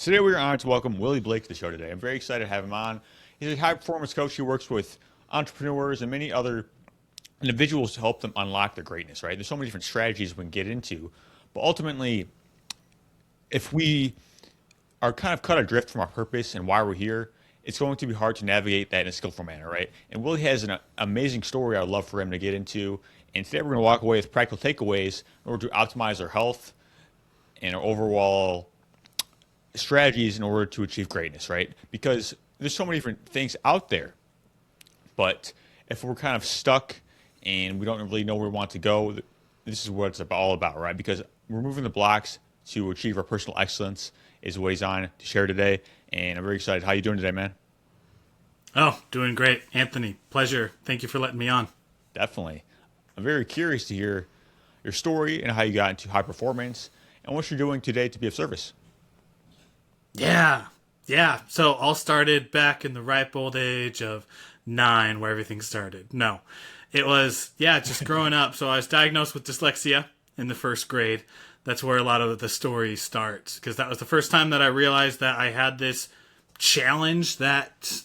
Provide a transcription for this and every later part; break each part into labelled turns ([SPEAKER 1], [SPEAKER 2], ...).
[SPEAKER 1] Today we are honored to welcome Willie Blake to the show today. I'm very excited to have him on. He's a high performance coach. He works with entrepreneurs and many other individuals to help them unlock their greatness, right? There's so many different strategies we can get into. But ultimately, if we are kind of cut adrift from our purpose and why we're here, it's going to be hard to navigate that in a skillful manner, right? And Willie has an amazing story I'd love for him to get into. And today we're going to walk away with practical takeaways in order to optimize our health and our overall strategies in order to achieve greatness, right? Because there's so many different things out there. But if we're kind of stuck and we don't really know where we want to go, this is what it's all about, right? Because removing the blocks to achieve our personal excellence is what he's on to share today. And I'm very excited. How you doing today, man?
[SPEAKER 2] Oh, doing great. Anthony, pleasure. Thank you for letting me on.
[SPEAKER 1] Definitely. I'm very curious to hear your story and how you got into high performance and what you're doing today to be of service.
[SPEAKER 2] Yeah. So all started back in the ripe old age of 9, where everything started. No, it was, just growing up. So I was diagnosed with dyslexia in the first grade. That's where a lot of the story starts, because that was the first time that I realized that I had this challenge that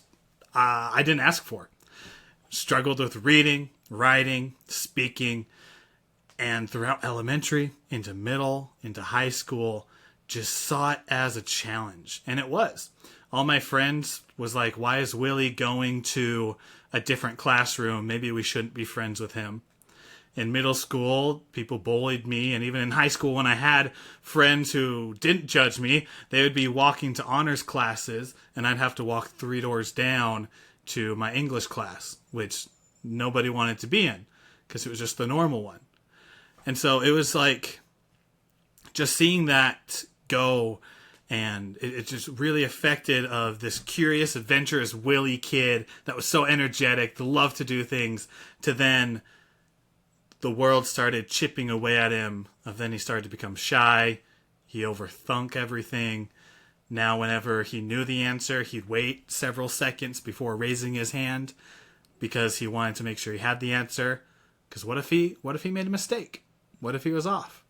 [SPEAKER 2] I didn't ask for. Struggled with reading, writing, speaking, and throughout elementary, into middle, into high school, just saw it as a challenge. And it was. All my friends was like, why is Willie going to a different classroom? Maybe we shouldn't be friends with him. In middle school, people bullied me. And even in high school, when I had friends who didn't judge me, they would be walking to honors classes, and I'd have to walk 3 doors down to my English class, which nobody wanted to be in because it was just the normal one. And so it was like just seeing that go, and it just really affected of this curious, adventurous Willie kid that was so energetic, loved to do things, to then the world started chipping away at him. Then he started to become shy. He overthunk everything. Now whenever he knew the answer, he'd wait several seconds before raising his hand because he wanted to make sure he had the answer. Because what if he made a mistake? What if he was off?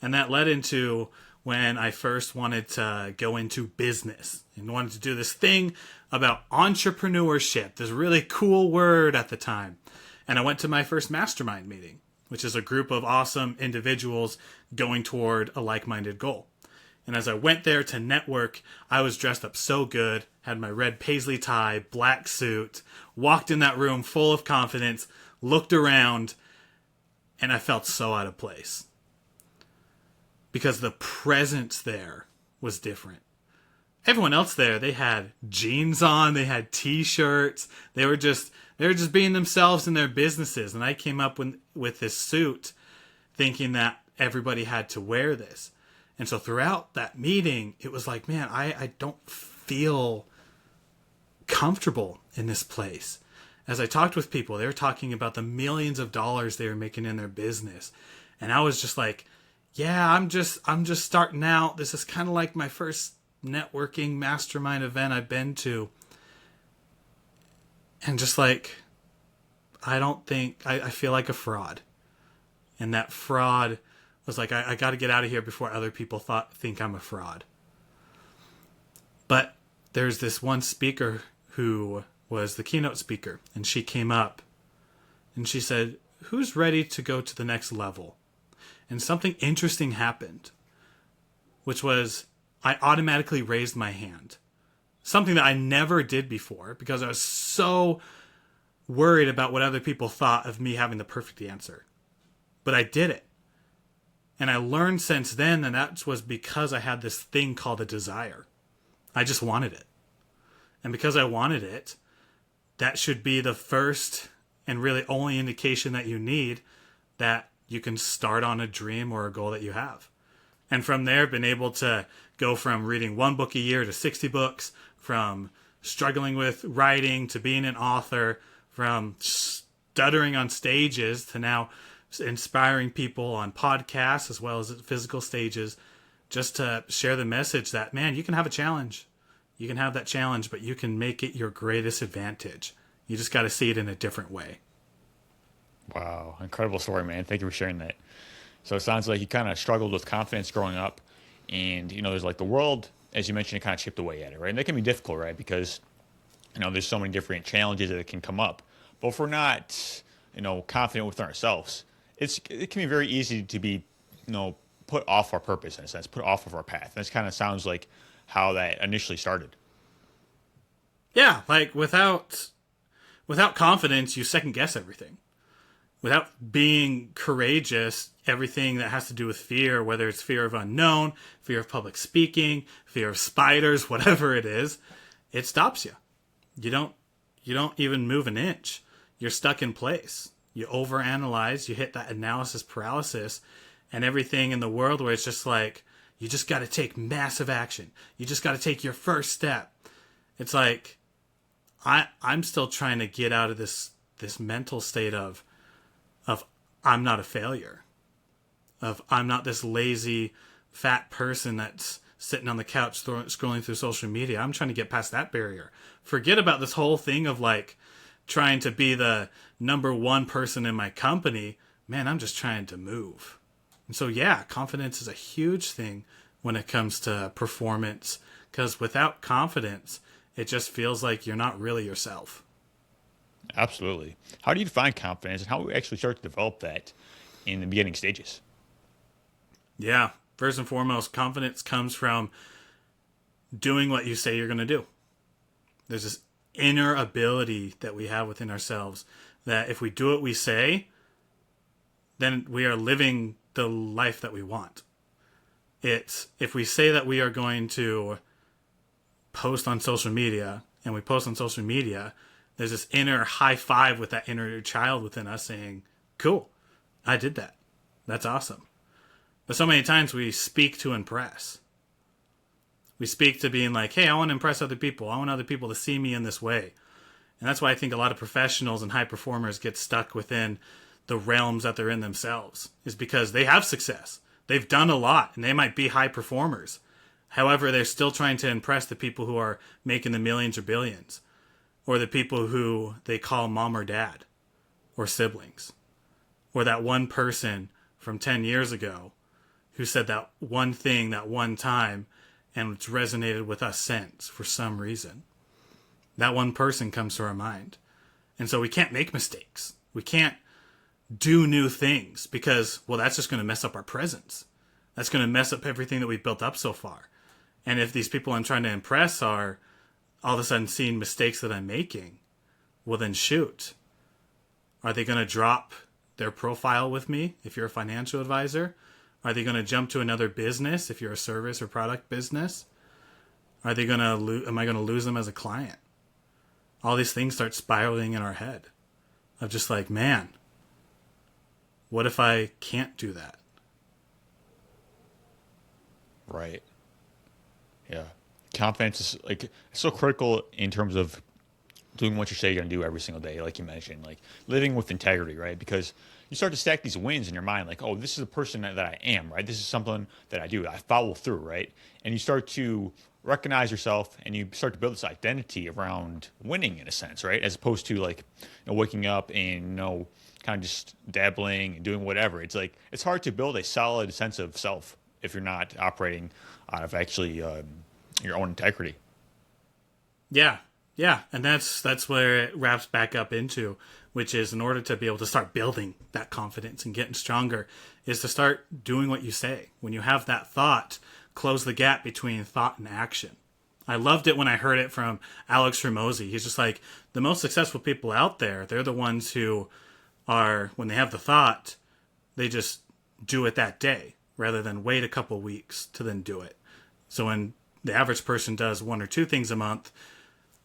[SPEAKER 2] And that led into when I first wanted to go into business and wanted to do this thing about entrepreneurship, this really cool word at the time. And I went to my first mastermind meeting, which is a group of awesome individuals going toward a like-minded goal. And as I went there to network, I was dressed up so good, had my red paisley tie, black suit, walked in that room full of confidence, looked around, and I felt so out of place. Because the presence there was different. Everyone else there, they had jeans on, they had t-shirts, they were just being themselves in their businesses. And I came up with this suit thinking that everybody had to wear this. And so throughout that meeting, it was like, man, I don't feel comfortable in this place. As I talked with people, they were talking about the millions of dollars they were making in their business. And I was just like, yeah, I'm just starting out. This is kind of like my first networking mastermind event I've been to. And just like, I feel like a fraud. And that fraud was like, I got to get out of here before other people think I'm a fraud. But there's this one speaker who was the keynote speaker, and she came up and she said, who's ready to go to the next level? And something interesting happened, which was I automatically raised my hand. Something that I never did before because I was so worried about what other people thought of me having the perfect answer. But I did it. And I learned since then that was because I had this thing called a desire. I just wanted it. And because I wanted it, that should be the first and really only indication that you need that you can start on a dream or a goal that you have. And from there, been able to go from reading 1 book a year to 60 books, from struggling with writing to being an author, from stuttering on stages to now inspiring people on podcasts as well as at physical stages, just to share the message that, man, you can have a challenge. You can have that challenge, but you can make it your greatest advantage. You just got to see it in a different way.
[SPEAKER 1] Wow, incredible story, man. Thank you for sharing that. So it sounds like you kind of struggled with confidence growing up, and there's like the world as you mentioned, it kind of chipped away at it, right? And that can be difficult, right? Because there's so many different challenges that can come up. But if we're not, confident within ourselves, it can be very easy to be, put off our purpose in a sense, put off of our path. And this kind of sounds like how that initially started.
[SPEAKER 2] Yeah, like without confidence, you second guess everything. Without being courageous, everything that has to do with fear, whether it's fear of unknown, fear of public speaking, fear of spiders, whatever it is, it stops you. You don't even move an inch. You're stuck in place. You overanalyze, you hit that analysis paralysis, and everything in the world where it's just like, you just got to take massive action. You just got to take your first step. It's like, I'm still trying to get out of this mental state of I'm not a failure, of I'm not this lazy fat person that's sitting on the couch scrolling through social media. I'm trying to get past that barrier. Forget about this whole thing of like trying to be the number one person in my company. Man, I'm just trying to move. And so yeah, confidence is a huge thing when it comes to performance, because without confidence, it just feels like you're not really yourself.
[SPEAKER 1] Absolutely. How do you define confidence, and how do we actually start to develop that in the beginning stages?
[SPEAKER 2] Yeah, first and foremost, confidence comes from doing what you say you're going to do. There's this inner ability that we have within ourselves that if we do what we say, then we are living the life that we want. It's if we say that we are going to post on social media and we post on social media, there's this inner high five with that inner child within us saying, cool, I did that. That's awesome. But so many times we speak to impress. We speak to being like, hey, I want to impress other people. I want other people to see me in this way. And that's why I think a lot of professionals and high performers get stuck within the realms that they're in themselves, is because they have success. They've done a lot and they might be high performers. However, they're still trying to impress the people who are making the millions or billions, or the people who they call mom or dad or siblings, or that one person from 10 years ago who said that one thing that one time and it's resonated with us since for some reason. That one person comes to our mind. And so we can't make mistakes. We can't do new things because, well, that's just going to mess up our presence. That's going to mess up everything that we've built up so far. And if these people I'm trying to impress are all of a sudden seeing mistakes that I'm making, well then shoot. Are they going to drop their profile with me if you're a financial advisor? Are they going to jump to another business if you're a service or product business? Are they going to am I going to lose them as a client? All these things start spiraling in our head of just like, man, what if I can't do that?
[SPEAKER 1] Right. Yeah. Confidence is like so critical in terms of doing what you say you're going to do every single day, like you mentioned, like living with integrity, right? Because you start to stack these wins in your mind, like, oh, this is the person that I am, right? This is something that I do. I follow through, right? And you start to recognize yourself and you start to build this identity around winning in a sense, right? As opposed to like waking up and, kind of just dabbling and doing whatever. It's like, it's hard to build a solid sense of self if you're not operating out of actually your own integrity.
[SPEAKER 2] Yeah. Yeah. And that's where it wraps back up into, which is in order to be able to start building that confidence and getting stronger is to start doing what you say. When you have that thought, close the gap between thought and action. I loved it when I heard it from Alex Ramosi. He's just like, the most successful people out there, they're the ones who are, when they have the thought, they just do it that day rather than wait a couple weeks to then do it. So when the average person does one or two things a month,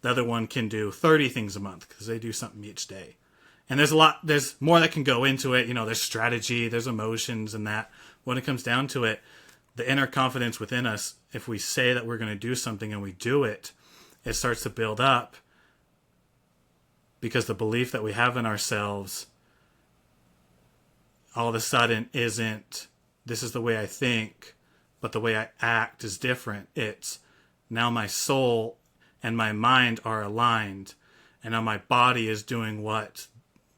[SPEAKER 2] the other one can do 30 things a month because they do something each day. And there's more that can go into it. There's strategy, there's emotions and that. When it comes down to it, the inner confidence within us, if we say that we're going to do something and we do it, it starts to build up because the belief that we have in ourselves all of a sudden isn't, this is the way I think, but the way I act is different. It's now my soul and my mind are aligned, and now my body is doing what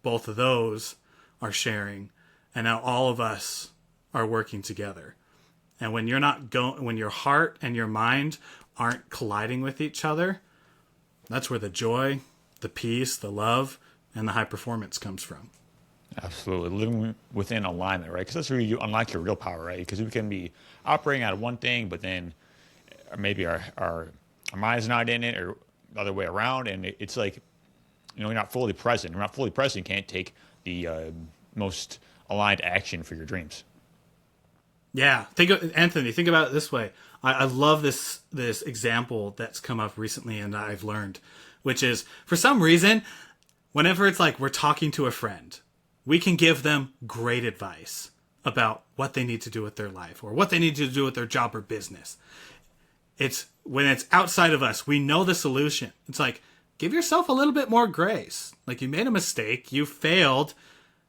[SPEAKER 2] both of those are sharing, and now all of us are working together. And when you're not when your heart and your mind aren't colliding with each other, that's where the joy, the peace, the love, and the high performance comes from.
[SPEAKER 1] Absolutely. Living within alignment, right? Because that's where you unlock your real power, right? Because we can be operating out of one thing, but then maybe our mind's not in it or the other way around. And it's like, you're not fully present. You're not fully present. You can't take the most aligned action for your dreams.
[SPEAKER 2] Yeah, Anthony. Think about it this way. I love this example that's come up recently, and I've learned, which is for some reason, whenever it's like we're talking to a friend, we can give them great advice about what they need to do with their life or what they need to do with their job or business. It's when it's outside of us, we know the solution. It's like, give yourself a little bit more grace. Like, you made a mistake, you failed.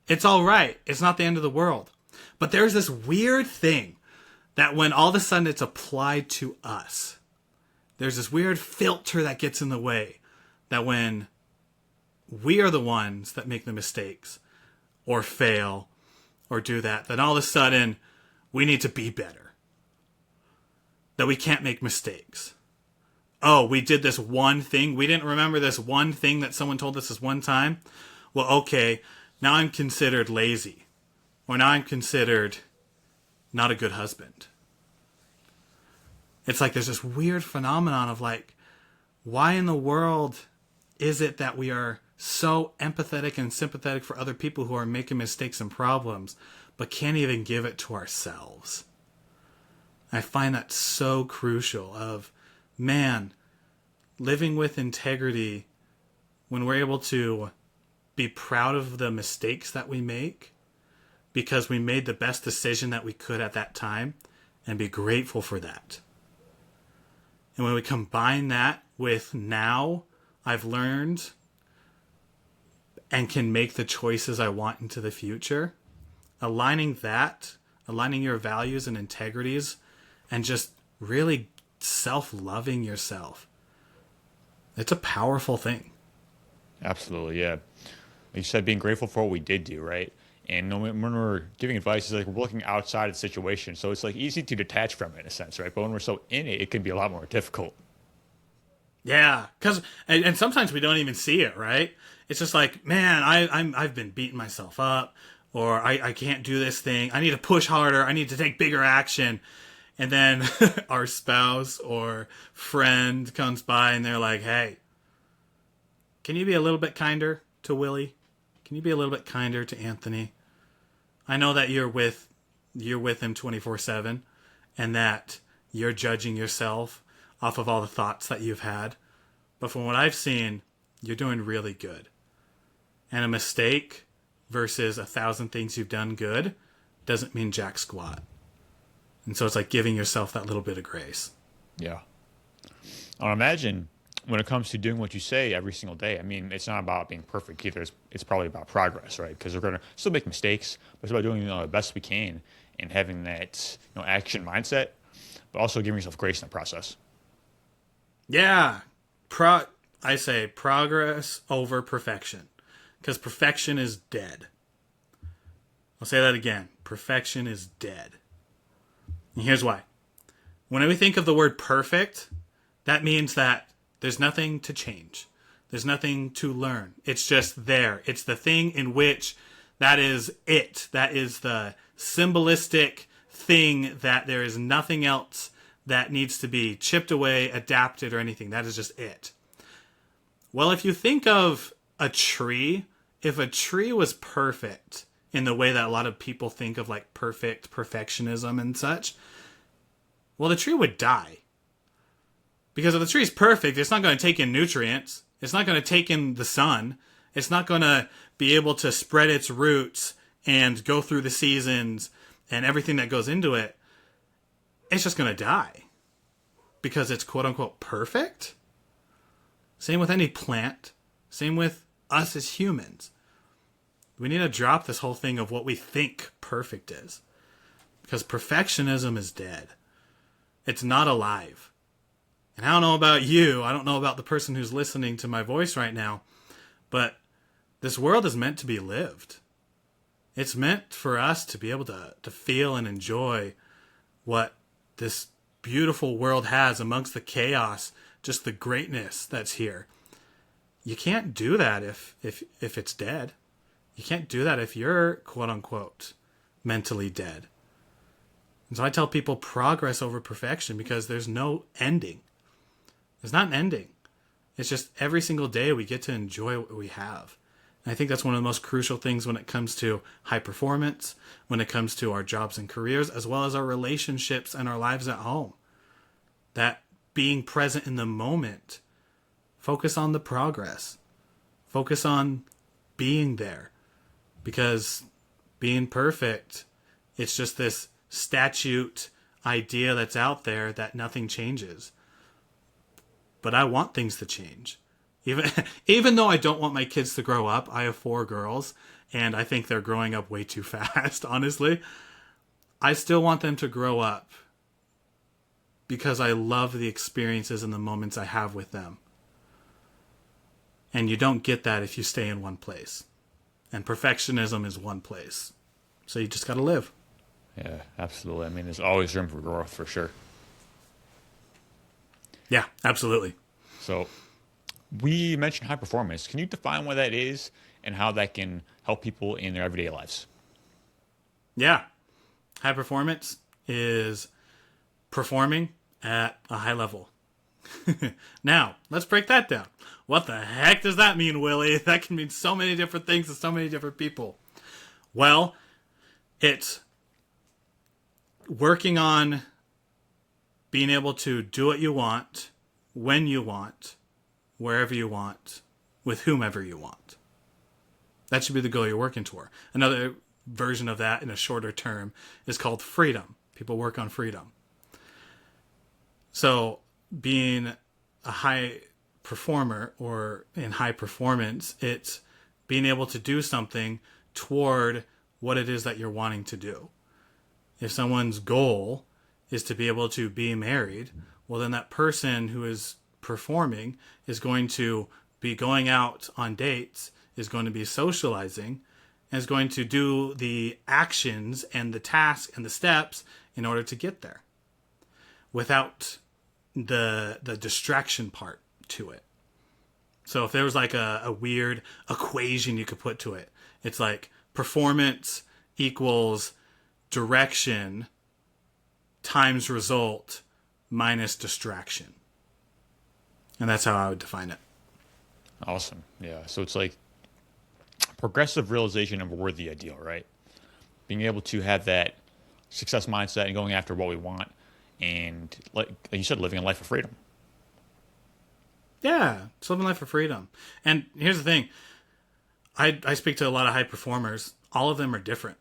[SPEAKER 2] It's all right. It's not the end of the world. But there's this weird thing that when all of a sudden it's applied to us, there's this weird filter that gets in the way, that when we are the ones that make the mistakes or fail or do that, then all of a sudden we need to be better. That we can't make mistakes. Oh, we did this one thing. We didn't remember this one thing that someone told us this one time. Well, okay, now I'm considered lazy. Or now I'm considered not a good husband. It's like there's this weird phenomenon of like, why in the world is it that we are so empathetic and sympathetic for other people who are making mistakes and problems, but can't even give it to ourselves? I find that so crucial of, man, living with integrity, when we're able to be proud of the mistakes that we make because we made the best decision that we could at that time, and be grateful for that. And when we combine that with now I've learned and can make the choices I want into the future, aligning your values and integrities, and just really self-loving yourself. It's a powerful thing.
[SPEAKER 1] Absolutely, yeah. Like you said, being grateful for what we did do, right? And when we're giving advice, it's like we're looking outside of the situation. So it's like easy to detach from it in a sense, right? But when we're so in it, it can be a lot more difficult.
[SPEAKER 2] Yeah, and sometimes we don't even see it, right? It's just like, man, I've been beating myself up, or I can't do this thing. I need to push harder. I need to take bigger action. And then our spouse or friend comes by and they're like, hey, can you be a little bit kinder to Willie? Can you be a little bit kinder to Anthony? I know that you're with him 24/7, and that you're judging yourself off of all the thoughts that you've had. But from what I've seen, you're doing really good. And a mistake versus 1,000 things you've done good doesn't mean jack squat. And so it's like giving yourself that little bit of grace.
[SPEAKER 1] Yeah. I imagine when it comes to doing what you say every single day, I mean, it's not about being perfect either. It's probably about progress, right? Because we're going to still make mistakes, but it's about doing the best we can and having that action mindset, but also giving yourself grace in the process.
[SPEAKER 2] Yeah. I say progress over perfection, because perfection is dead. I'll say that again. Perfection is dead. And here's why. When we think of the word perfect, that means that there's nothing to change. There's nothing to learn. It's just there. It's the thing in which that is it. That is the symbolistic thing, that there is nothing else that needs to be chipped away, adapted, or anything. That is just it. Well, if you think of a tree, if a tree was perfect in the way that a lot of people think of like perfectionism and such, well, the tree would die. Because if the tree is perfect, it's not going to take in nutrients. It's not going to take in the sun. It's not going to be able to spread its roots and go through the seasons and everything that goes into it. It's just going to die. Because it's quote unquote perfect. Same with any plant. Same with us as humans. We need to drop this whole thing of what we think perfect is. Because perfectionism is dead. It's not alive. And I don't know about you. I don't know about the person who's listening to my voice right now. But this world is meant to be lived. It's meant for us to be able to feel and enjoy what this beautiful world has amongst the chaos, just the greatness that's here. You can't do that if it's dead. You can't do that if you're, quote unquote, mentally dead. And so I tell people progress over perfection, because there's no ending. There's not an ending. It's just every single day we get to enjoy what we have. And I think that's one of the most crucial things when it comes to high performance, when it comes to our jobs and careers, as well as our relationships and our lives at home. That being present in the moment. Focus on the progress. Focus on being there. Because being perfect, it's just this statute idea that's out there that nothing changes. But I want things to change. Even though I don't want my kids to grow up, I have 4 girls, and I think they're growing up way too fast, honestly. I still want them to grow up because I love the experiences and the moments I have with them. And you don't get that if you stay in one place. And perfectionism is one place. So you just got to live.
[SPEAKER 1] Yeah, absolutely. I mean, there's always room for growth, for sure.
[SPEAKER 2] Yeah, absolutely.
[SPEAKER 1] So we mentioned high performance. Can you define what that is and how that can help people in their everyday lives?
[SPEAKER 2] Yeah. High performance is performing at a high level. Now, let's break that down. What the heck does that mean, Willie? That can mean so many different things to so many different people. Well, it's working on being able to do what you want, when you want, wherever you want, with whomever you want. That should be the goal you're working toward. Another version of that in a shorter term is called freedom. People work on freedom. So being a high performer or in high performance, it's being able to do something toward what it is that you're wanting to do. If someone's goal is to be able to be married, well, then that person who is performing is going to be going out on dates, is going to be socializing, and is going to do the actions and the tasks and the steps in order to get there without the distraction part to it. So if there was like a weird equation you could put to it, it's like performance equals direction times result minus distraction. And that's how I would define it.
[SPEAKER 1] Awesome. Yeah. So it's like progressive realization of a worthy ideal, right? Being able to have that success mindset and going after what we want, and like you said, living a life of freedom.
[SPEAKER 2] Yeah, it's living life for freedom. And here's the thing. I speak to a lot of high performers. All of them are different.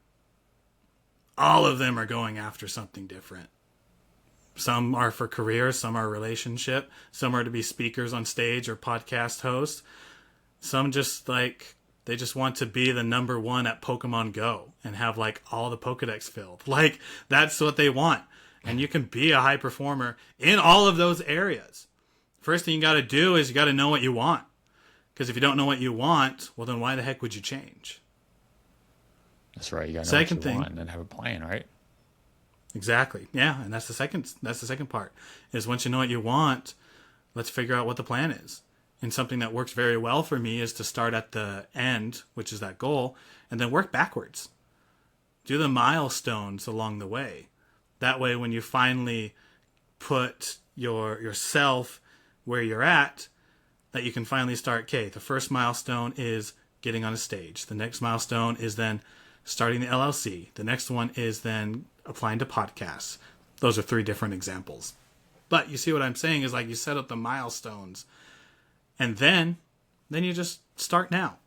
[SPEAKER 2] All of them are going after something different. Some are for career, some are relationship, some are to be speakers on stage or podcast hosts. Some just they just want to be the number one at Pokemon Go and have like all the Pokedex filled. Like that's what they want. And you can be a high performer in all of those areas. First thing you got to do is you got to know what you want. Because if you don't know what you want, well then why the heck would you change?
[SPEAKER 1] That's right. You got to know
[SPEAKER 2] Second
[SPEAKER 1] what you
[SPEAKER 2] thing,
[SPEAKER 1] want and then have a plan, right?
[SPEAKER 2] Exactly. Yeah, and that's the second part. Is once you know what you want, let's figure out what the plan is. And something that works very well for me is to start at the end, which is that goal, and then work backwards. Do the milestones along the way. That way when you finally put yourself where you're at, that you can finally start, okay, the first milestone is getting on a stage. The next milestone is then starting the LLC. The next one is then applying to podcasts. Those are 3 different examples. But you see what I'm saying is like you set up the milestones and then you just start now.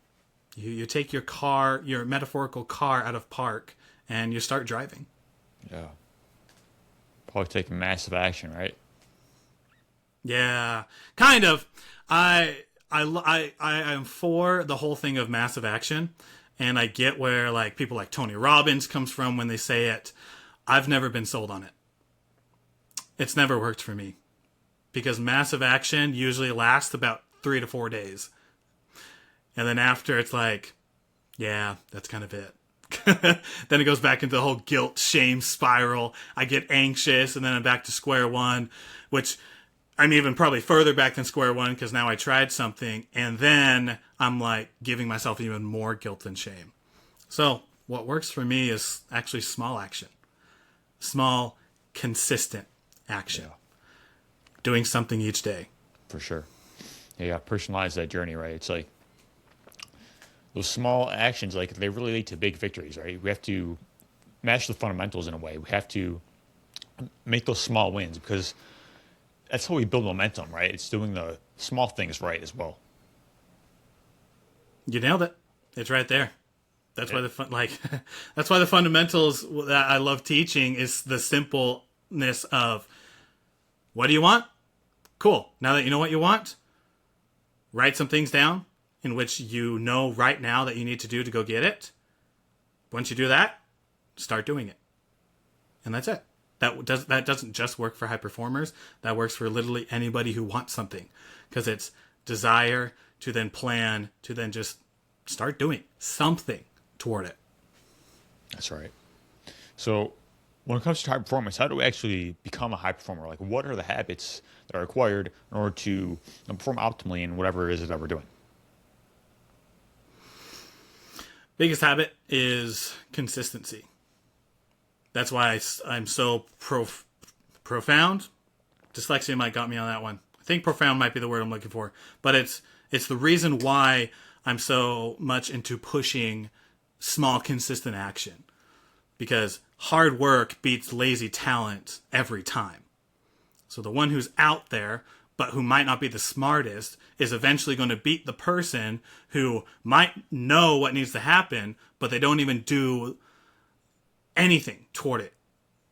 [SPEAKER 2] You take your car, your metaphorical car out of park and you start driving.
[SPEAKER 1] Yeah. Probably take massive action, right?
[SPEAKER 2] Yeah, kind of. I am for the whole thing of massive action, and I get where like people like Tony Robbins comes from when they say it. I've never been sold on it. It's never worked for me because massive action usually lasts about 3 to 4 days, and then after it's like, yeah, that's kind of it. Then it goes back into the whole guilt, shame spiral. I get anxious, and then I'm back to square one, which I'm even probably further back than square one because now I tried something, and then I'm like giving myself even more guilt and shame. So what works for me is actually small action, small, consistent action, doing something each day.
[SPEAKER 1] For sure. Yeah, personalize that journey, right? It's like those small actions, like they really lead to big victories, right? We have to match the fundamentals in a way. We have to make those small wins because that's how we build momentum, right? It's doing the small things right as well.
[SPEAKER 2] You nailed it. It's right there. That's why that's why the fundamentals that I love teaching is the simpleness of what do you want? Cool. Now that you know what you want, write some things down in which you know right now that you need to do to go get it. Once you do that, start doing it. And that's it. That doesn't just work for high performers. That works for literally anybody who wants something. Because it's desire to then plan to then just start doing something toward it.
[SPEAKER 1] That's right. So when it comes to high performance, how do we actually become a high performer? Like, what are the habits that are required in order to perform optimally in whatever it is that we're doing?
[SPEAKER 2] Biggest habit is consistency. That's why I'm so profound. Dyslexia might got me on that one. I think profound might be the word I'm looking for. But it's the reason why I'm so much into pushing small, consistent action. Because hard work beats lazy talent every time. So the one who's out there, but who might not be the smartest, is eventually going to beat the person who might know what needs to happen, but they don't even do anything toward it.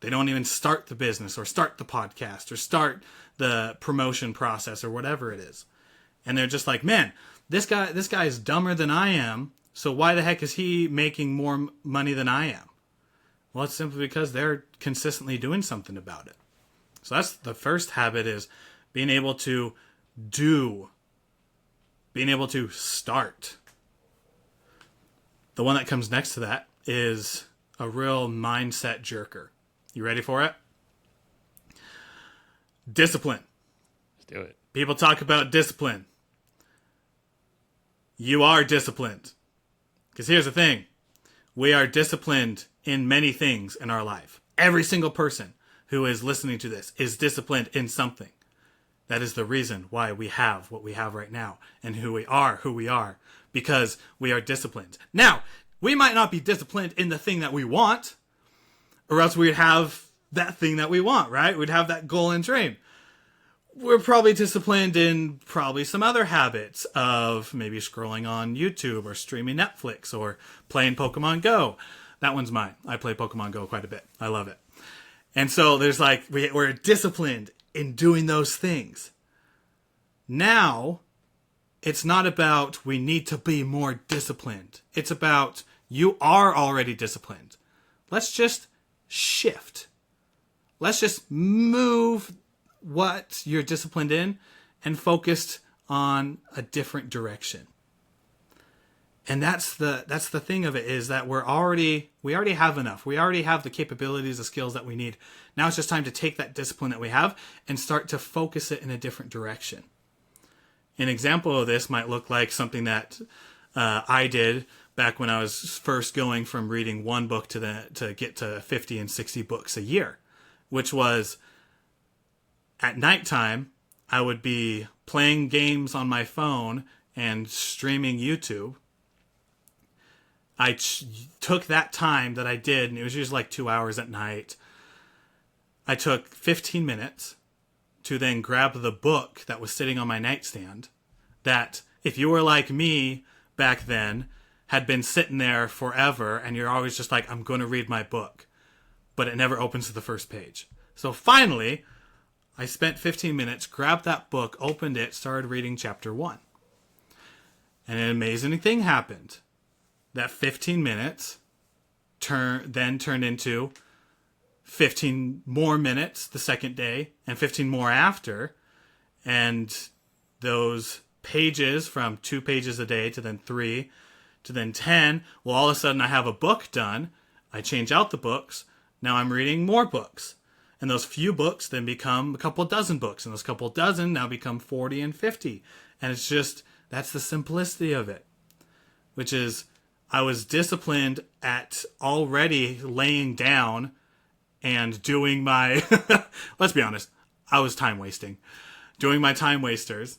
[SPEAKER 2] They don't even start the business or start the podcast or start the promotion process or whatever it is. And they're just like, man, this guy is dumber than I am, so why the heck is he making more money than I am? Well, it's simply because they're consistently doing something about it. So that's the first habit, is being able to do, being able to start. The one that comes next to that is a real mindset jerker. You ready for it? Discipline.
[SPEAKER 1] Let's do it.
[SPEAKER 2] People talk about discipline. You are disciplined. Because here's the thing. We are disciplined in many things in our life. Every single person who is listening to this is disciplined in something. That is the reason why we have what we have right now and who we are, because we are disciplined. Now, we might not be disciplined in the thing that we want, or else we'd have that thing that we want, right? We'd have that goal and dream. We're probably disciplined in probably some other habits of maybe scrolling on YouTube or streaming Netflix or playing Pokemon Go. That one's mine. I play Pokemon Go quite a bit. I love it. And so there's like, we're disciplined in doing those things. Now, it's not about we need to be more disciplined. It's about you are already disciplined. Let's just shift. Let's just move what you're disciplined in and focused on a different direction. And that's the thing of it, is that we already have enough. We already have the capabilities, the skills that we need. Now it's just time to take that discipline that we have and start to focus it in a different direction. An example of this might look like something that I did back when I was first going from reading one book to get to 50 and 60 books a year, which was at nighttime, I would be playing games on my phone and streaming YouTube. I took that time that I did, and it was usually like 2 hours at night. I took 15 minutes to then grab the book that was sitting on my nightstand that, if you were like me back then, had been sitting there forever, and you're always just like, I'm going to read my book, but it never opens to the first page. So finally, I spent 15 minutes, grabbed that book, opened it, started reading chapter 1. And an amazing thing happened. That 15 minutes then turned into 15 more minutes the second day and 15 more after. And those pages, from 2 pages a day to then 3 to then 10. Well, all of a sudden I have a book done. I change out the books. Now I'm reading more books. And those few books then become a couple dozen books. And those couple dozen now become 40 and 50. And it's just, that's the simplicity of it. Which is, I was disciplined at already laying down and doing my, let's be honest, I was time wasting. Doing my time wasters.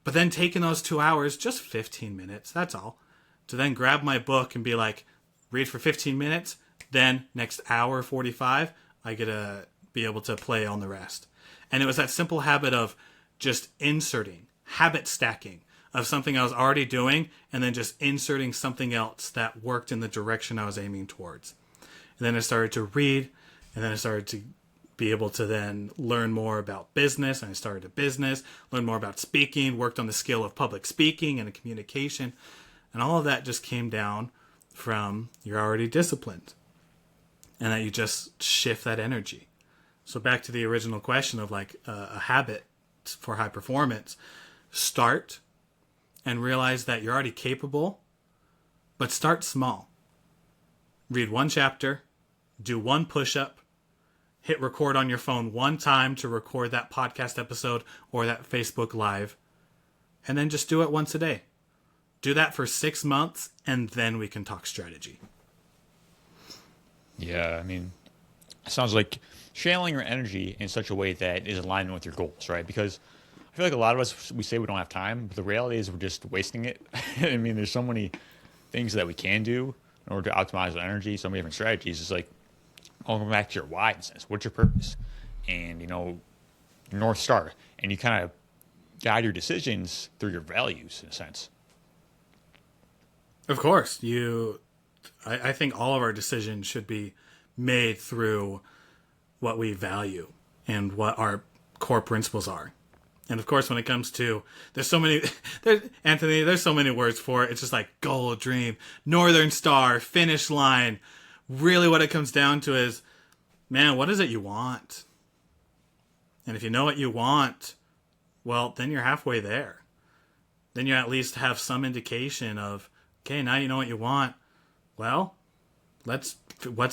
[SPEAKER 2] But then taking those 2 hours, just 15 minutes, that's all. To then grab my book and be like, read for 15 minutes. Then next hour 45, I get to be able to play on the rest. And it was that simple habit of just inserting, habit stacking of something I was already doing, and then just inserting something else that worked in the direction I was aiming towards. And then I started to read, and then I started to be able to then learn more about business. And I started a business, learned more about speaking, worked on the skill of public speaking and communication. And all of that just came down from you're already disciplined. And that you just shift that energy. So back to the original question of like a habit for high performance. Start and realize that you're already capable, but start small. Read one chapter, do one push-up, hit record on your phone one time to record that podcast episode or that Facebook Live, and then just do it once a day. Do that for 6 months, and then we can talk strategy.
[SPEAKER 1] Yeah, I mean, it sounds like channeling your energy in such a way that is aligned with your goals, right? Because I feel like a lot of us, we say we don't have time, but the reality is we're just wasting it. I mean, there's so many things that we can do in order to optimize our energy, so many different strategies. It's like, going back to your why, in a sense. What's your purpose? And, your North Star. And you kind of guide your decisions through your values, in a sense.
[SPEAKER 2] Of course, I think all of our decisions should be made through what we value and what our core principles are. And of course, when it comes to, there's so many words for it. It's just like goal, dream, Northern Star, finish line. Really what it comes down to is, man, what is it you want? And if you know what you want, well, then you're halfway there. Then you at least have some indication of, okay, now you know what you want. Well, what's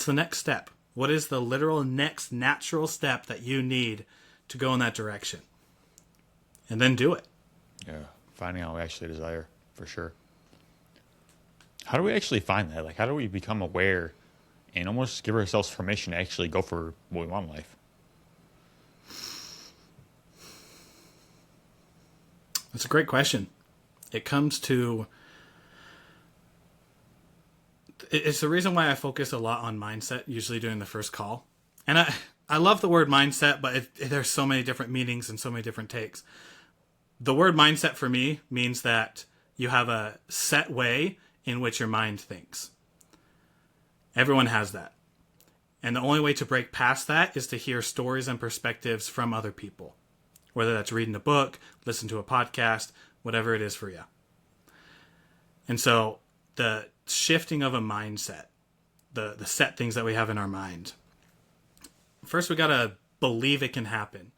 [SPEAKER 2] the next step? What is the literal next natural step that you need to go in that direction? And then do it.
[SPEAKER 1] Yeah, finding out what we actually desire, for sure. How do we actually find that? Like, how do we become aware and almost give ourselves permission to actually go for what we want in life?
[SPEAKER 2] That's a great question. It comes to... It's the reason why I focus a lot on mindset, usually during the first call. And I love the word mindset, but there's so many different meanings and so many different takes. The word mindset for me means that you have a set way in which your mind thinks. Everyone has that. And the only way to break past that is to hear stories and perspectives from other people. Whether that's reading a book, listen to a podcast, whatever it is for you. And so the shifting of a mindset, the set things that we have in our mind. First, we got to believe it can happen.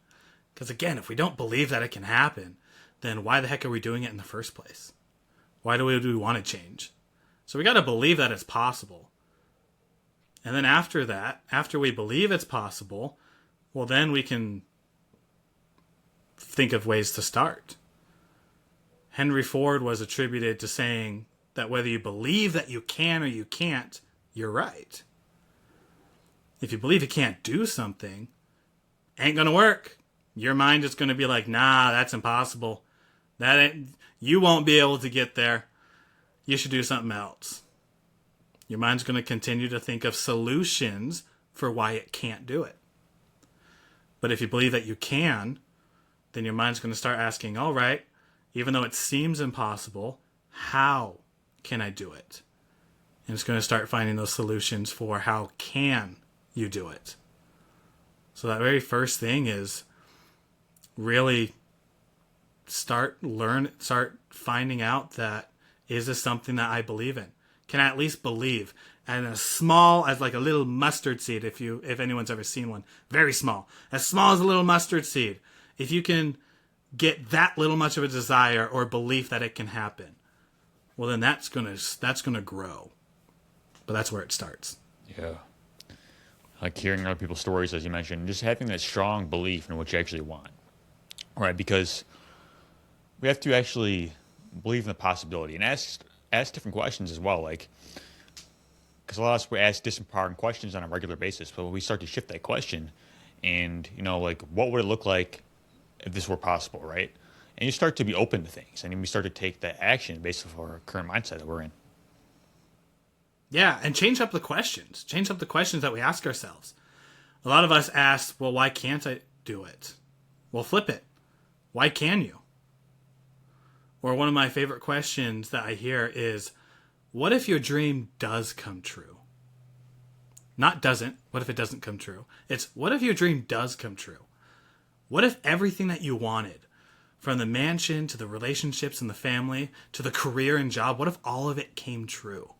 [SPEAKER 2] Because again, if we don't believe that it can happen, then why the heck are we doing it in the first place? Why do we want to change? So we got to believe that it's possible. And then after that, after we believe it's possible, well, then we can think of ways to start. Henry Ford was attributed to saying that whether you believe that you can or you can't, you're right. If you believe you can't do something, ain't gonna work. Your mind is gonna be like, nah, that's impossible. You won't be able to get there. You should do something else. Your mind's gonna continue to think of solutions for why it can't do it. But if you believe that you can, then your mind's gonna start asking, all right, even though it seems impossible, how can I do it? And it's going to start finding those solutions for how can you do it. So that very first thing is really start finding out that, is this something that I believe in? Can I at least believe? And as small as like a little mustard seed, if anyone's ever seen one, very small as a little mustard seed. If you can get that little much of a desire or belief that it can happen, well, then that's gonna grow. But that's where it starts.
[SPEAKER 1] Yeah. Like hearing other people's stories, as you mentioned, just having that strong belief in what you actually want, right? Because we have to actually believe in the possibility and ask different questions as well. Like, because a lot of us we ask disempowering questions on a regular basis, but when we start to shift that question, and like, what would it look like if this were possible, right? And you start to be open to things, and then we start to take that action based off our current mindset that we're in.
[SPEAKER 2] Yeah, and change up the questions. Change up the questions that we ask ourselves. A lot of us ask, well, why can't I do it? Well, flip it. Why can you? Or one of my favorite questions that I hear is, what if your dream does come true? Not doesn't. What if it doesn't come true? It's, what if your dream does come true? What if everything that you wanted, from the mansion to the relationships and the family to the career and job, what if all of it came true?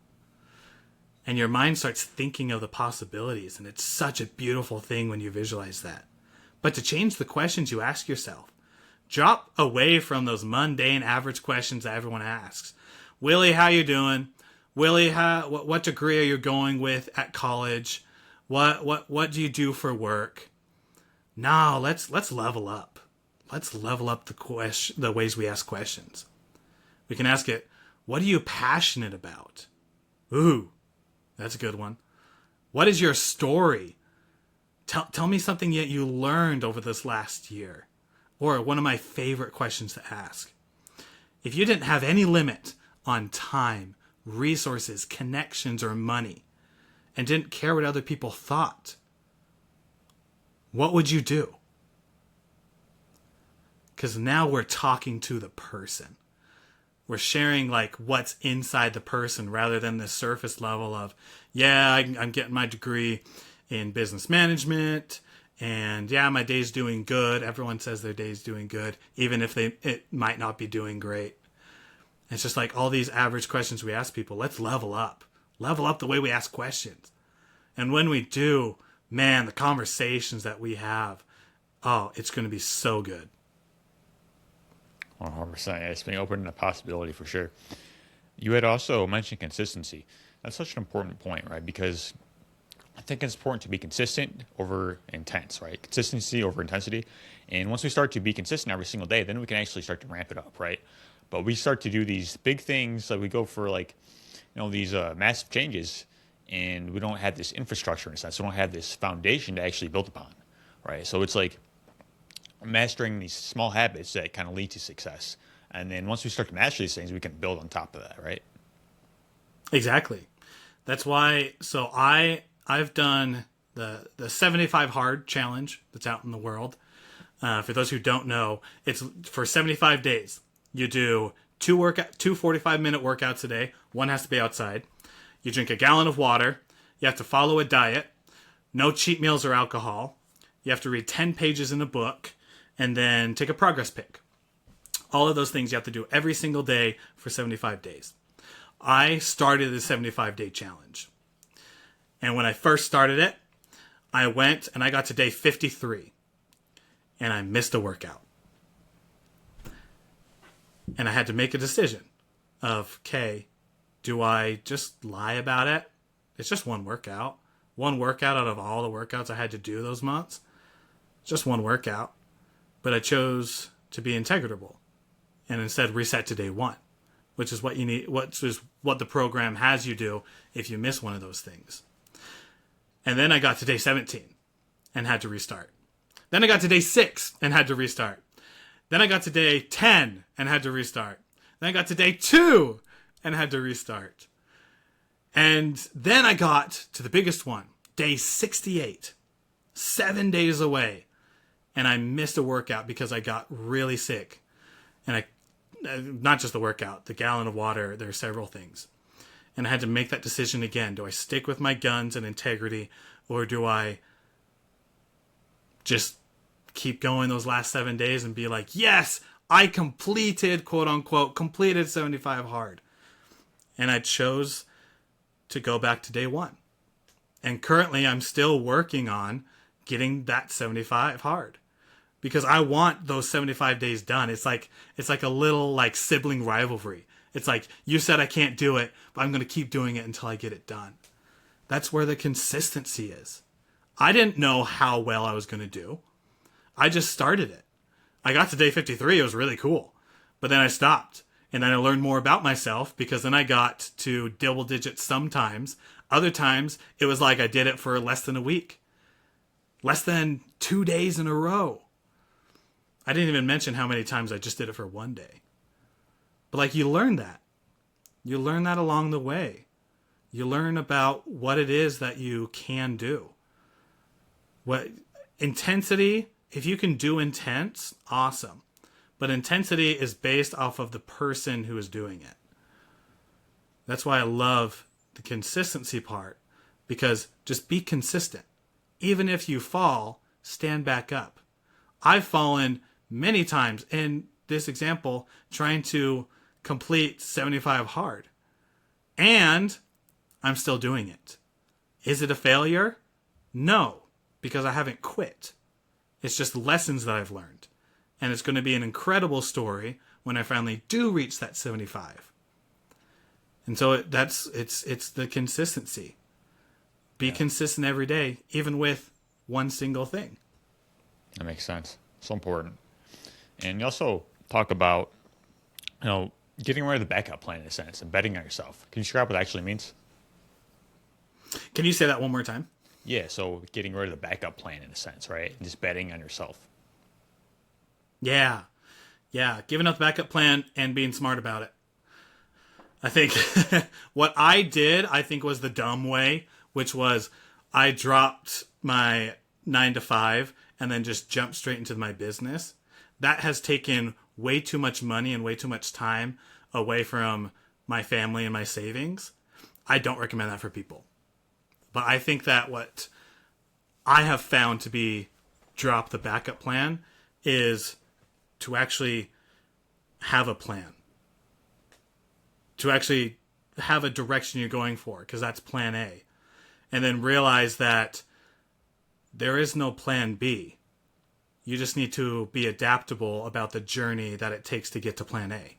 [SPEAKER 2] And your mind starts thinking of the possibilities, and it's such a beautiful thing when you visualize that. But to change the questions you ask yourself, drop away from those mundane, average questions that everyone asks. Willie, how you doing? Willie, what degree are you going with at college? What do you do for work? No, let's level up. Let's level up the ways we ask questions. We can ask it, what are you passionate about? Ooh, that's a good one. What is your story? Tell me something that you learned over this last year. Or one of my favorite questions to ask. If you didn't have any limit on time, resources, connections, or money, and didn't care what other people thought, what would you do? Because now we're talking to the person. We're sharing like what's inside the person rather than the surface level of, yeah, I'm getting my degree in business management, and yeah, my day's doing good. Everyone says their day's doing good, even if it might not be doing great. It's just like all these average questions we ask people. Let's level up the way we ask questions. And when we do, man, the conversations that we have, oh, it's going to be so good.
[SPEAKER 1] 100%. Yeah, it's being open to possibility for sure. You had also mentioned consistency. That's such an important point, right? Because I think it's important to be consistent over intense, right? Consistency over intensity. And once we start to be consistent every single day, then we can actually start to ramp it up, right? But we start to do these big things, like we go for like, these massive changes, and we don't have this infrastructure in a sense. We don't have this foundation to actually build upon, right? So it's like mastering these small habits that kind of lead to success. And then once we start to master these things, we can build on top of that, right?
[SPEAKER 2] Exactly. That's why, so I've done the 75 hard challenge that's out in the world. For those who don't know, it's for 75 days. You do two 45-minute workouts a day. One has to be outside. You drink a gallon of water. You have to follow a diet. No cheat meals or alcohol. You have to read 10 pages in a book, and then take a progress pic. All of those things you have to do every single day for 75 days. I started the 75-day challenge. And when I first started it, I went and I got to day 53. And I missed a workout. And I had to make a decision of, okay, do I just lie about it? It's just one workout. One workout out of all the workouts I had to do those months. Just one workout. But I chose to be integrable and instead reset to day one, which is what you need, which is what the program has you do if you miss one of those things. And then I got to day 17 and had to restart. Then I got to day 6 and had to restart. Then I got to day 10 and had to restart. Then I got to day 2 and had to restart. And then I got to the biggest one, day 68, 7 days away. And I missed a workout because I got really sick. And not just the workout, the gallon of water, there are several things. And I had to make that decision again. Do I stick with my guns and integrity, or do I just keep going those last 7 days and be like, yes, I completed, quote unquote, completed 75 hard. And I chose to go back to day 1. And currently I'm still working on getting that 75 hard. Because I want those 75 days done. It's like a little like sibling rivalry. It's like, you said I can't do it, but I'm going to keep doing it until I get it done. That's where the consistency is. I didn't know how well I was going to do. I just started it. I got to day 53. It was really cool. But then I stopped. And then I learned more about myself, because then I got to double digits sometimes. Other times, it was like I did it for less than a week. Less than 2 days in a row. I didn't even mention how many times I just did it for one day. But like, you learn that. You learn that along the way. You learn about what it is that you can do. What intensity, if you can do intense, awesome. But intensity is based off of the person who is doing it. That's why I love the consistency part, because just be consistent. Even if you fall, stand back up. I've fallen many times in this example trying to complete 75 hard. And I'm still doing it. Is it a failure? No, because I haven't quit. It's just lessons that I've learned. And it's going to be an incredible story when I finally do reach that 75. And so it's the consistency. Be consistent every day, even with one single thing.
[SPEAKER 1] That makes sense. So important. And you also talk about, getting rid of the backup plan in a sense and betting on yourself. Can you describe what that actually means?
[SPEAKER 2] Can you say that one more time?
[SPEAKER 1] Yeah, so getting rid of the backup plan in a sense, right? And just betting on yourself.
[SPEAKER 2] Yeah. Giving up the backup plan and being smart about it. I think what I did, was the dumb way, which was I dropped my 9 to 5 and then just jumped straight into my business. That has taken way too much money and way too much time away from my family and my savings. I don't recommend that for people. But I think that what I have found to be drop the backup plan is to actually have a plan. To actually have a direction you're going for, because that's plan A. And then realize that there is no plan B. You just need to be adaptable about the journey that it takes to get to plan A.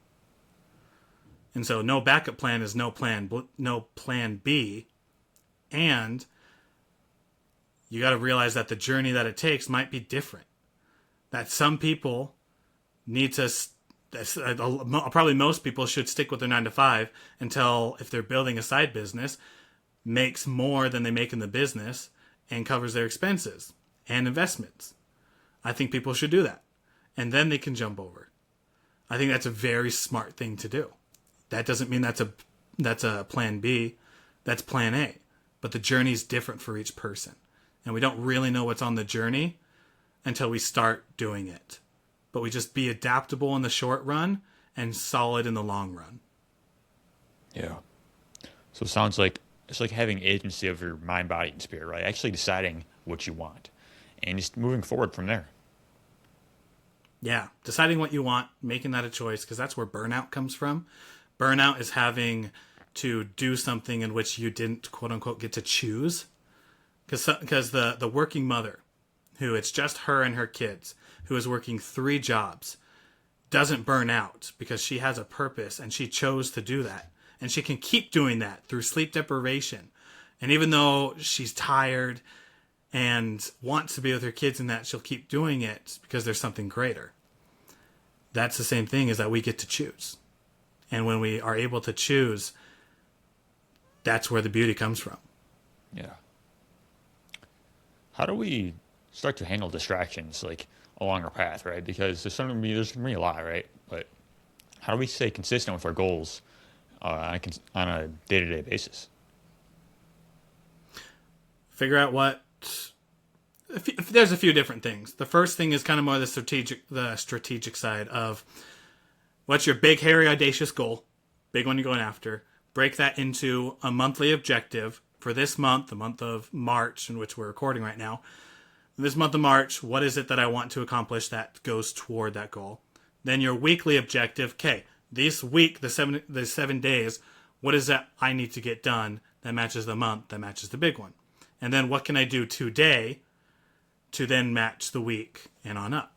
[SPEAKER 2] And so no backup plan is no plan B. And you got to realize that the journey that it takes might be different. That some people need to, probably most people should stick with their 9 to 5 until, if they're building a side business, makes more than they make in the business and covers their expenses and investments. I think people should do that. And then they can jump over. I think that's a very smart thing to do. That doesn't mean that's a plan B. That's plan A. But the journey is different for each person. And we don't really know what's on the journey until we start doing it. But we just be adaptable in the short run and solid in the long run.
[SPEAKER 1] Yeah. So it sounds like it's like having agency of your mind, body, and spirit, right? Actually deciding what you want and just moving forward from there.
[SPEAKER 2] Yeah. Deciding what you want, making that a choice, because that's where burnout comes from. Burnout is having to do something in which you didn't, quote unquote, get to choose. Because the working mother, who it's just her and her kids, who is working 3 jobs, doesn't burn out because she has a purpose and she chose to do that. And she can keep doing that through sleep deprivation. And even though she's tired and wants to be with her kids and that, she'll keep doing it because there's something greater. That's the same thing, is that we get to choose. And when we are able to choose, that's where the beauty comes from.
[SPEAKER 1] Yeah. How do we start to handle distractions like along our path, right? Because there's going to be a lot, right? But how do we stay consistent with our goals on a day-to-day basis?
[SPEAKER 2] Figure out there's a few different things. The first thing is kind of more the strategic side of what's your big, hairy, audacious goal, big one you're going after. Break that into a monthly objective for this month, the month of March, in which we're recording right now. This month of March, what is it that I want to accomplish that goes toward that goal? Then your weekly objective, okay, this week, the 7 days, what is that I need to get done that matches the month, that matches the big one? And then what can I do today to then match the week and on up?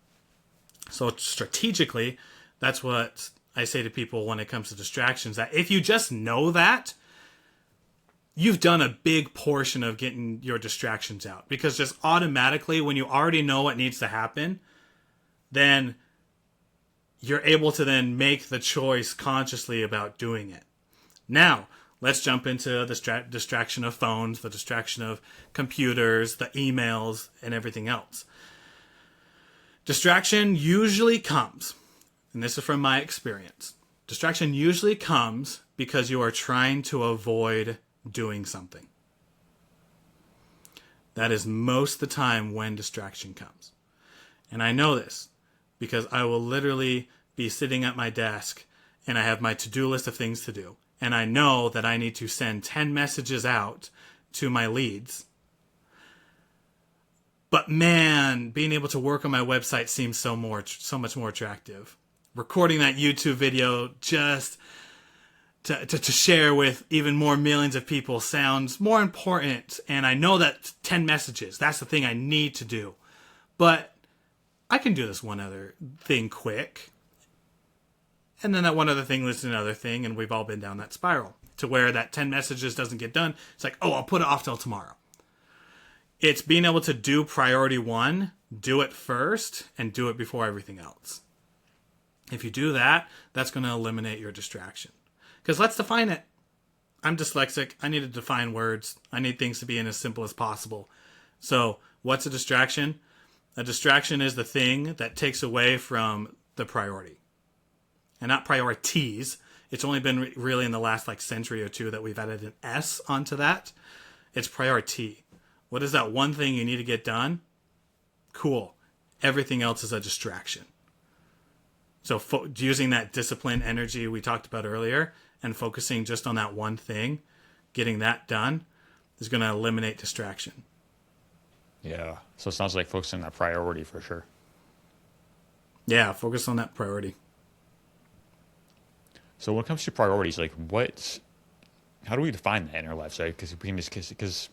[SPEAKER 2] So strategically, that's what I say to people when it comes to distractions that if you just know that, you've done a big portion of getting your distractions out. Because just automatically, when you already know what needs to happen, then you're able to then make the choice consciously about doing it. Now, let's jump into the distraction of phones, the distraction of computers, the emails, and everything else. Distraction usually comes, and this is from my experience, distraction usually comes because you are trying to avoid doing something. That is most of the time when distraction comes. And I know this because I will literally be sitting at my desk and I have my to-do list of things to do. And I know that I need to send 10 messages out to my leads. But man, being able to work on my website seems so much more attractive. Recording that YouTube video just to share with even more millions of people sounds more important. And I know that 10 messages, that's the thing I need to do. But I can do this one other thing quick. And then that one other thing leads to another thing, and we've all been down that spiral to where that 10 messages doesn't get done. It's like, oh, I'll put it off till tomorrow. It's being able to do priority one, do it first, and do it before everything else. If you do that, that's going to eliminate your distraction. Because let's define it. I'm dyslexic. I need to define words. I need things to be in as simple as possible. So what's a distraction? A distraction is the thing that takes away from the priority. And not priorities. It's only been really in the last century or two that we've added an S onto that. It's priority. What is that one thing you need to get done? Cool. Everything else is a distraction. So using that discipline energy we talked about earlier and focusing just on that one thing, getting that done, is going to eliminate distraction.
[SPEAKER 1] Yeah. So it sounds like focusing on that priority for sure.
[SPEAKER 2] Yeah, focus on that priority.
[SPEAKER 1] So when it comes to priorities, how do we define that in our lives? Right? Because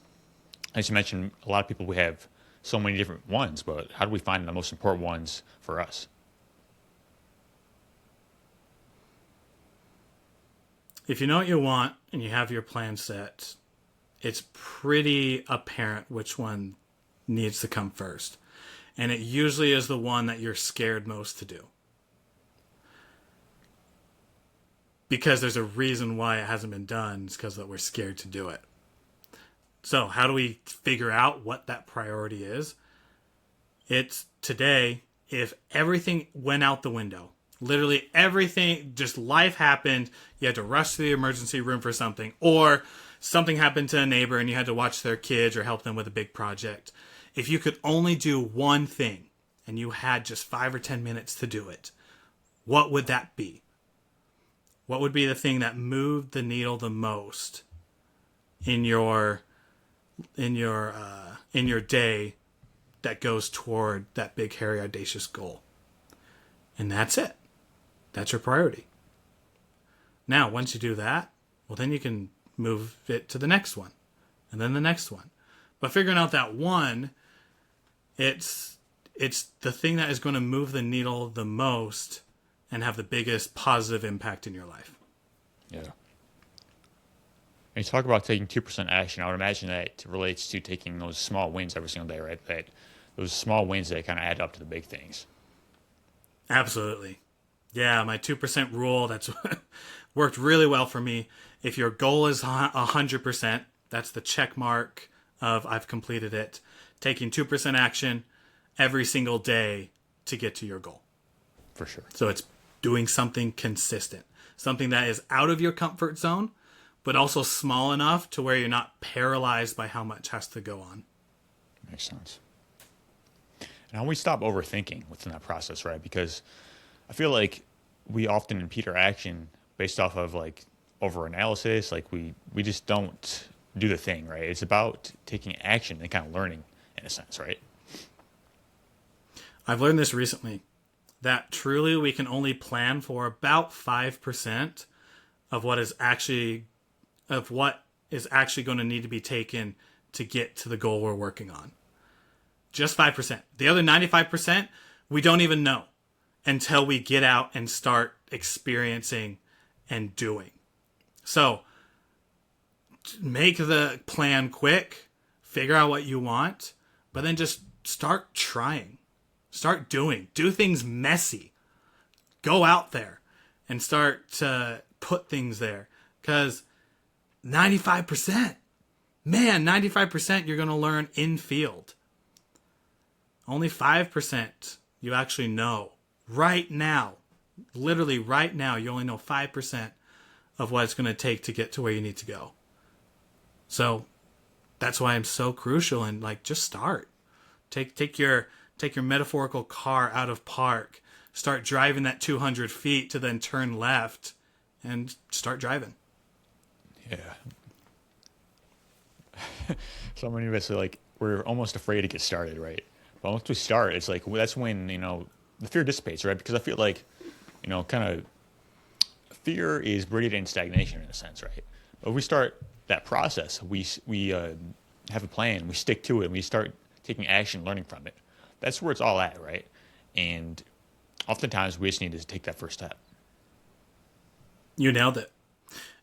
[SPEAKER 1] as you mentioned, a lot of people, we have so many different ones, but how do we find the most important ones for us?
[SPEAKER 2] If you know what you want and you have your plan set, it's pretty apparent which one needs to come first. And it usually is the one that you're scared most to do. Because there's a reason why it hasn't been done. It's because that we're scared to do it. So how do we figure out what that priority is? It's today, if everything went out the window, literally everything, just life happened, you had to rush to the emergency room for something, or something happened to a neighbor and you had to watch their kids or help them with a big project. If you could only do one thing and you had just 5 or 10 minutes to do it, what would that be? What would be the thing that moved the needle the most in your day that goes toward that big, hairy, audacious goal? And that's it. That's your priority. Now, once you do that, well, then you can move it to the next one, and then the next one. But figuring out that one, it's the thing that is going to move the needle the most and have the biggest positive impact in your life.
[SPEAKER 1] Yeah. And you talk about taking 2% action. I would imagine that relates to taking those small wins every single day, right? That those small wins that kind of add up to the big things.
[SPEAKER 2] Absolutely. Yeah, my 2% rule, that's worked really well for me. If your goal is 100%, that's the check mark of I've completed it. Taking 2% action every single day to get to your goal.
[SPEAKER 1] For sure.
[SPEAKER 2] So it's doing something consistent, something that is out of your comfort zone, but also small enough to where you're not paralyzed by how much has to go on.
[SPEAKER 1] Makes sense. And how we stop overthinking within that process, right? Because I feel like we often impede our action based off of over-analysis. We just don't do the thing, right? It's about taking action and kind of learning in a sense, right?
[SPEAKER 2] I've learned this recently, that truly we can only plan for about 5% of what is actually going to need to be taken to get to the goal we're working on. Just 5%. The other 95%, we don't even know until we get out and start experiencing and doing. So make the plan quick, figure out what you want, but then just start trying. Start doing. Do things messy. Go out there and start to put things there. Because 95%, man, 95% you're going to learn in field. Only 5% you actually know right now. Literally right now, you only know 5% of what it's going to take to get to where you need to go. So that's why I'm so crucial, and like, just start. Take your metaphorical car out of park. Start driving that 200 feet to then turn left and start driving.
[SPEAKER 1] Yeah. So many of us are like, we're almost afraid to get started, right? But once we start, it's like, well, that's when, the fear dissipates, right? Because I feel like, kind of fear is rooted in stagnation in a sense, right? But if we start that process, we have a plan, we stick to it, and we start taking action, learning from it. That's where it's all at, right? And oftentimes we just need to take that first step.
[SPEAKER 2] You nailed it.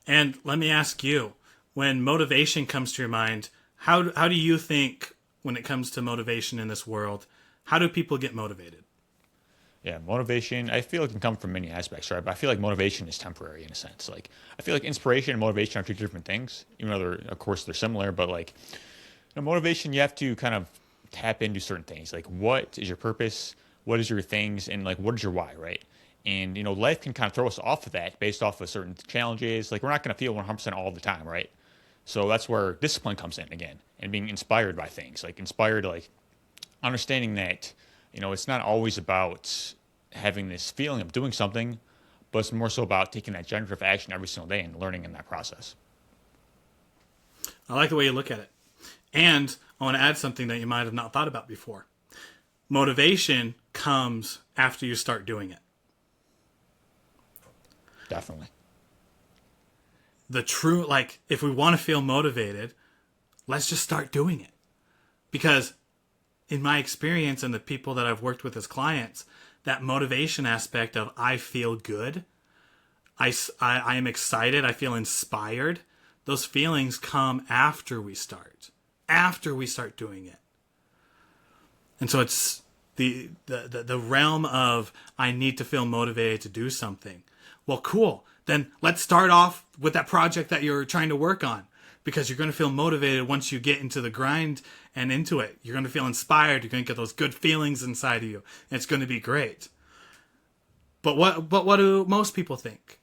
[SPEAKER 2] And let me ask you, when motivation comes to your mind, how do you think when it comes to motivation in this world, how do people get motivated?
[SPEAKER 1] Yeah, motivation, I feel it can come from many aspects, right? But I feel like motivation is temporary in a sense. Like, I feel like inspiration and motivation are two different things, even though of course, they're similar. But like, motivation, you have to kind of tap into certain things. Like, what is your purpose? What is your things? And like, what is your why, right? And, life can kind of throw us off of that based off of certain challenges. Like, we're not going to feel 100% all the time, right? So that's where discipline comes in again, and being inspired by things. Like, inspired, like, understanding that, it's not always about having this feeling of doing something, but it's more so about taking that generative action every single day and learning in that process.
[SPEAKER 2] I like the way you look at it. And I want to add something that you might have not thought about before. Motivation comes after you start doing it.
[SPEAKER 1] Definitely.
[SPEAKER 2] The true, like, if we want to feel motivated, let's just start doing it. Because in my experience and the people that I've worked with as clients, that motivation aspect of I feel good, I am excited, I feel inspired, those feelings come after we start doing it. And so it's the realm of I need to feel motivated to do something. Well, cool. Then let's start off with that project that you're trying to work on, because you're going to feel motivated once you get into the grind and into it. You're going to feel inspired. You're going to get those good feelings inside of you. And it's going to be great. But what do most people think?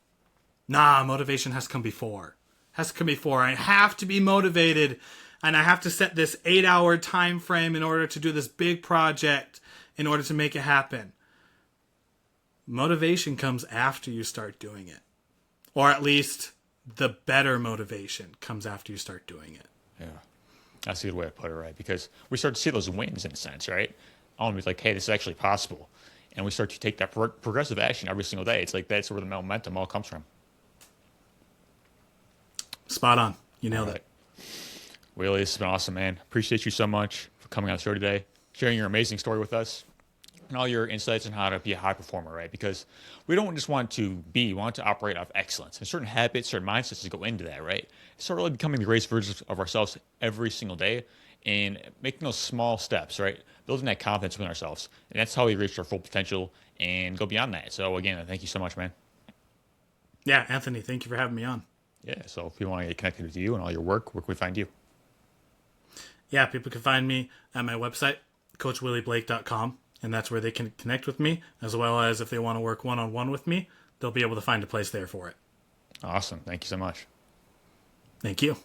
[SPEAKER 2] Nah, motivation has to come before. I have to be motivated, and I have to set this 8-hour time frame in order to do this big project in order to make it happen. Motivation comes after you start doing it. Or at least the better motivation comes after you start doing it.
[SPEAKER 1] Yeah. That's a good way to put it, right? Because we start to see those wins in a sense, right? I want to be like, hey, this is actually possible. And we start to take that progressive action every single day. It's like that's where the momentum all comes from.
[SPEAKER 2] Spot on. You nailed it.
[SPEAKER 1] Willie, this has been awesome, man. Appreciate you so much for coming on the show today, sharing your amazing story with us, and all your insights on how to be a high performer, right? Because we don't just want to be, we want to operate off excellence. And certain habits, certain mindsets to go into that, right? Start really becoming the greatest versions of ourselves every single day and making those small steps, right? Building that confidence within ourselves. And that's how we reach our full potential and go beyond that. So again, thank you so much, man.
[SPEAKER 2] Yeah, Anthony, thank you for having me on.
[SPEAKER 1] Yeah, so if you want to get connected with you and all your work, where can we find you?
[SPEAKER 2] Yeah, people can find me at my website, coachwillieblake.com. And that's where they can connect with me, as well as if they want to work one-on-one with me, they'll be able to find a place there for it.
[SPEAKER 1] Awesome. Thank you so much.
[SPEAKER 2] Thank you.